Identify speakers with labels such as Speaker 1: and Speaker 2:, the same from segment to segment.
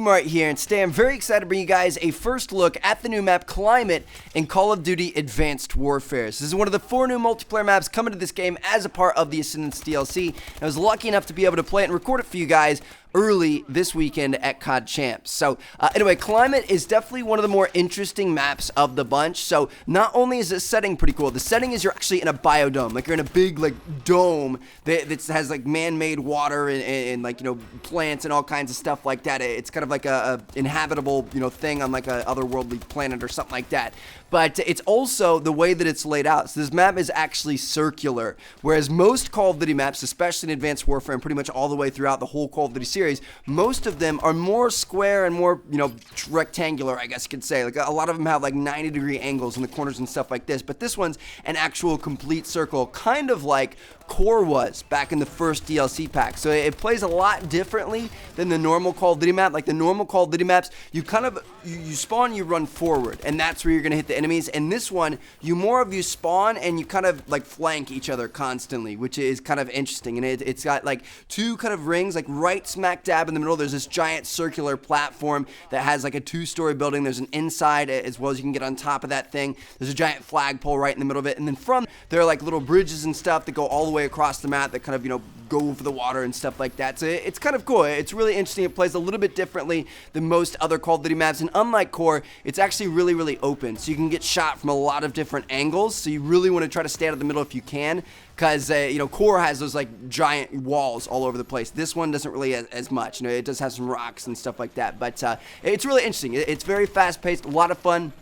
Speaker 1: Right here, and today I'm very excited to bring you guys a first look at the new map Climate in Call of Duty Advanced Warfare. This is one of the 4 new multiplayer maps coming to this game as a part of the Ascendance DLC, and I was lucky enough to be able to play it and record it for you guys early this weekend at COD Champs. So anyway, Climate is definitely one of the more interesting maps of the bunch. So not only is this setting pretty cool, the setting is you're actually in a biodome, like you're in a big dome that has like man-made water and like, you know, plants and all kinds of stuff like that. It's kind of like a inhabitable, you know, thing on like a otherworldly planet or something like that. But it's also the way that it's laid out. So this map is actually circular, whereas most Call of Duty maps, especially in Advanced Warfare and pretty much all the way throughout the whole Call of Duty series, most of them are more square and more, you know, rectangular, I guess you could say. Like a lot of them have like 90-degree angles in the corners and stuff like this, but this one's an actual complete circle, kind of like Core was back in the first DLC pack. So it plays a lot differently than the normal Call of Duty map. Like the normal Call of Duty maps, you kind of, you spawn, you run forward, and that's where you're going to hit the enemies. And this one, you spawn and you kind of like flank each other constantly, which is kind of interesting. And it's got like 2 kind of rings, like right smack dab in the middle. There's this giant circular platform that has like a 2-story building. There's an inside as well as you can get on top of that thing. There's a giant flagpole right in the middle of it. And then from there are like little bridges and stuff that go all the way across the map that kind of, you know, go over the water and stuff like that. So it's kind of cool. It's really interesting. It plays a little bit differently than most other Call of Duty maps, and unlike Core, it's actually really open, so you can get shot from a lot of different angles. So you really want to try to stay out of the middle if you can, because you know, Core has those like giant walls all over the place. This one doesn't really as much. You know, it does have some rocks and stuff like that, but it's really interesting. It's very fast paced, a lot of fun.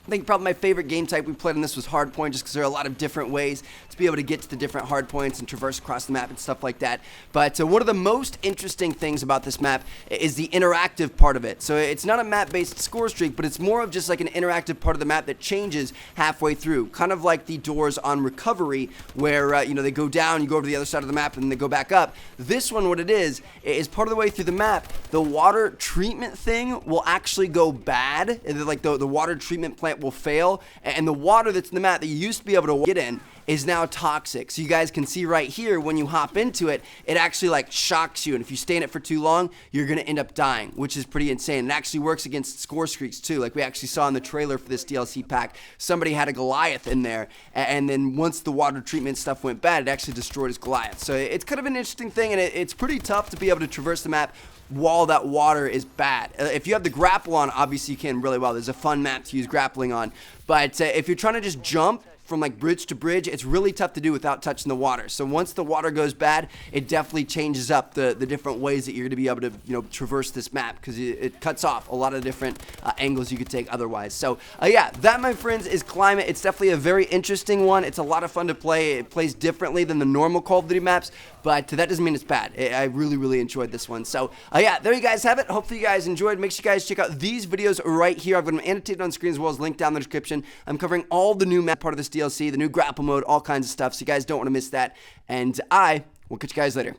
Speaker 1: I think probably my favorite game type we played on this was hardpoint, just because there are a lot of different ways to be able to get to the different hardpoints and traverse across the map and stuff like that. But one of the most interesting things about this map is the interactive part of it. So it's not a map-based score streak, but it's more of just like an interactive part of the map that changes halfway through, kind of like the doors on Recovery, where you know, they go down, you go over to the other side of the map, and then they go back up. This one, what it is part of the way through the map, the water treatment thing will actually go bad. Like the water treatment plant will fail, and the water that's in the map that you used to be able to get in is now toxic. So you guys can see right here, when you hop into it, it actually like shocks you, and if you stay in it for too long, you're gonna end up dying, which is pretty insane. It actually works against score streaks too. Like we actually saw in the trailer for this DLC pack, somebody had a Goliath in there, and then once the water treatment stuff went bad, it actually destroyed his Goliath. So it's kind of an interesting thing, and it's pretty tough to be able to traverse the map while that water is bad. If you have the grapple on, obviously you can really well. There's a fun map to use grappling on, but if you're trying to just jump from like bridge to bridge, it's really tough to do without touching the water. So once the water goes bad, it definitely changes up the different ways that you're going to be able to, you know, traverse this map, because it cuts off a lot of different angles you could take otherwise. So yeah, that, my friends, is Climate. It's definitely a very interesting one. It's a lot of fun to play. It plays differently than the normal Call of Duty maps, but that doesn't mean it's bad. I really enjoyed this one. So yeah, there you guys have it. Hopefully you guys enjoyed. Make sure you guys check out these videos right here. I've got them annotated on screen as well as linked down in the description. I'm covering all the new map part of this DLC, the new grapple mode, all kinds of stuff, so you guys don't want to miss that. And I will catch you guys later.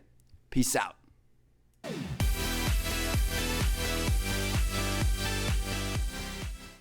Speaker 1: Peace out.